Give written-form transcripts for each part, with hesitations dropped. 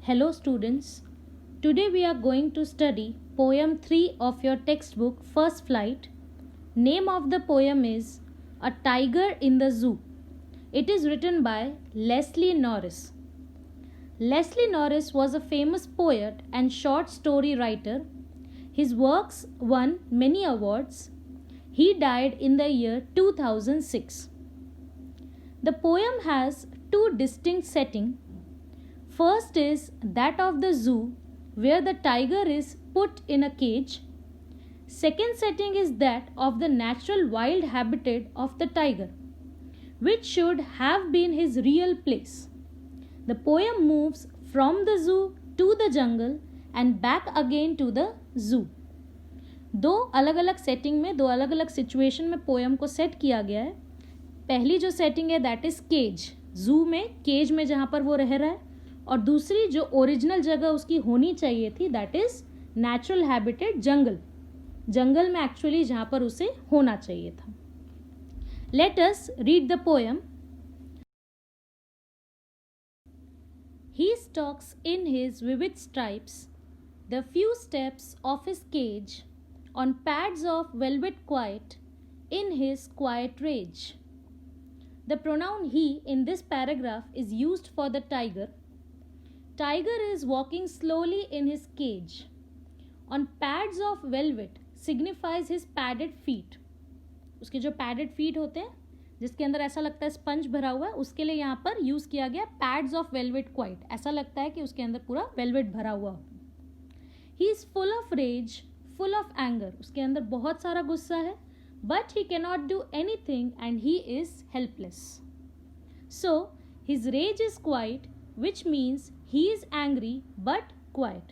Hello students, today we are going to study poem 3 of your textbook First Flight. Name of the poem is A Tiger in the Zoo. It is written by Leslie Norris. Leslie Norris was a famous poet and short story writer. His works won many awards. He died in the year 2006. The poem has two distinct settings. First is that of the zoo, where the tiger is put in a cage. Second setting is that of the natural wild habitat of the tiger, which should have been his real place. The poem moves from the zoo to the jungle and back again to the zoo. दो अलग अलग setting में, दो अलग अलग situation में poem को set किया गया है. पहली जो सेटिंग है दैट इज केज, जू में, केज में जहाँ पर वो रह रहा है, और दूसरी जो ओरिजिनल जगह उसकी होनी चाहिए थी दैट इज नेचुरल हैबिटेट, जंगल. जंगल में एक्चुअली जहाँ पर उसे होना चाहिए था. Let us read the poem. He stalks in his vivid stripes the few steps of his cage on pads of velvet quiet in his quiet rage. The pronoun he in this paragraph is used for the tiger. Tiger is walking slowly in his cage. On pads of velvet signifies his padded feet. उसके जो padded feet होते हैं जिसके अंदर ऐसा लगता है sponge भरा हुआ है, उसके लिए यहाँ पर यूज़ किया गया पैड्स ऑफ वेलवेट क्वाइट. ऐसा लगता है कि उसके अंदर पूरा वेलवेट भरा हुआ हो. He is full of rage, full of anger. उसके अंदर बहुत सारा गुस्सा है, but he cannot do anything and he is helpless. So his rage is quiet which means he is angry but quiet.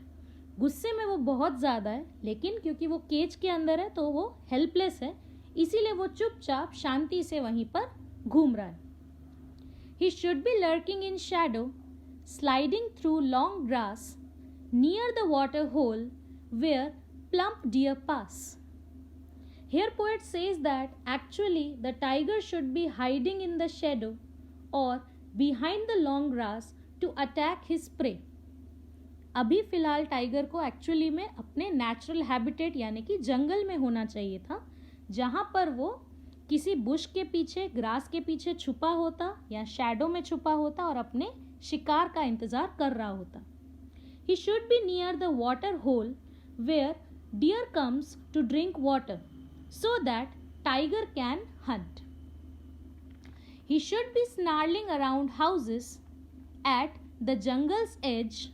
गुस्से में वो बहुत ज़्यादा है, लेकिन क्योंकि वो केज के अंदर है तो वो हेल्पलेस है, इसीलिए वो चुपचाप शांति से वहीं पर घूम रहा है. He should be lurking in shadow, sliding through long grass near the water hole where plump deer pass. Here poet says that actually the tiger should be hiding in the shadow और behind the long grass to attack his prey. अभी फिलहाल tiger को actually में अपने natural habitat यानी कि जंगल में होना चाहिए था, जहाँ पर वो किसी बुश के पीछे, ग्रास के पीछे छुपा होता या शैडो में छुपा होता और अपने शिकार का इंतजार कर रहा होता. He should be near the water hole where deer comes to drink water so that tiger can hunt. He should be snarling around houses at the jungle's edge,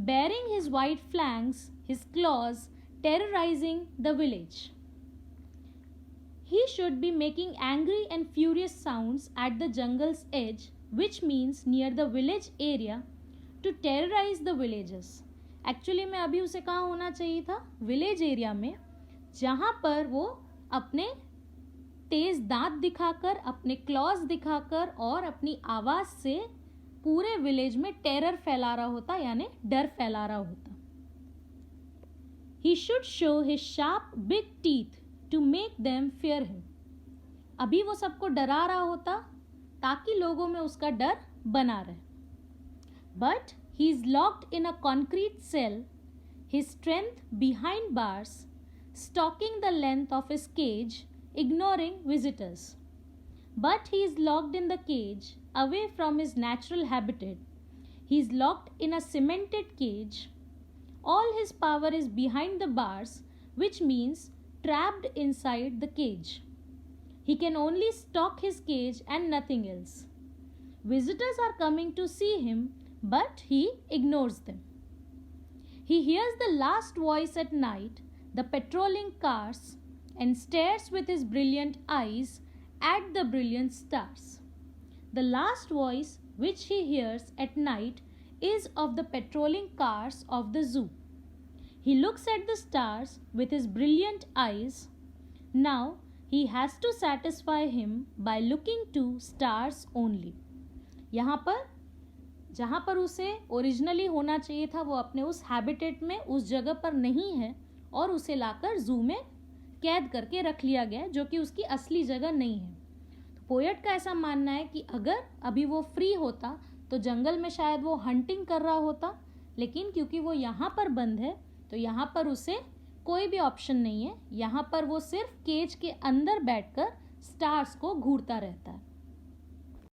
bearing his white flanks, his claws, terrorizing the village. He should be making angry and furious sounds at the jungle's edge, which means near the village area, to terrorize the villagers. Actually में अभी उसे कहाँ होना चाहिए था? Village area में, जहाँ पर वो अपने तेज दांत दिखाकर, अपने क्लॉज दिखाकर और अपनी आवाज़ से पूरे विलेज में टेरर फैला रहा होता, यानी डर फैला रहा होता. He should show his sharp big teeth to make them fear him. अभी वो सबको डरा रहा होता ताकि लोगों में उसका डर बना रहे. But he is locked in a concrete cell, his strength behind bars, stalking the length of his cage, ignoring visitors. But he is locked in the cage, away from his natural habitat. He is locked in a cemented cage. All his power is behind the bars, which means trapped inside the cage. He can only stalk his cage and nothing else. Visitors are coming to see him, but he ignores them. He hears the last voice at night, the patrolling cars, and stares with his brilliant eyes at the brilliant stars. The last voice which he hears at night is of the patrolling cars of the zoo. He looks at the stars with his brilliant eyes. Now he has to satisfy him by looking to stars only. यहाँ पर जहाँ पर उसे originally होना चाहिए था वो अपने उस हैबिटेट में, उस जगह पर नहीं है और उसे लाकर जू में कैद करके रख लिया गया है, जो कि उसकी असली जगह नहीं है. तो पोएट का ऐसा मानना है कि अगर अभी वो फ्री होता तो जंगल में शायद वो हंटिंग कर रहा होता, लेकिन क्योंकि वो यहाँ पर बंद है तो यहाँ पर उसे कोई भी ऑप्शन नहीं है, यहाँ पर वो सिर्फ केज के अंदर बैठकर स्टार्स को घूरता रहता है।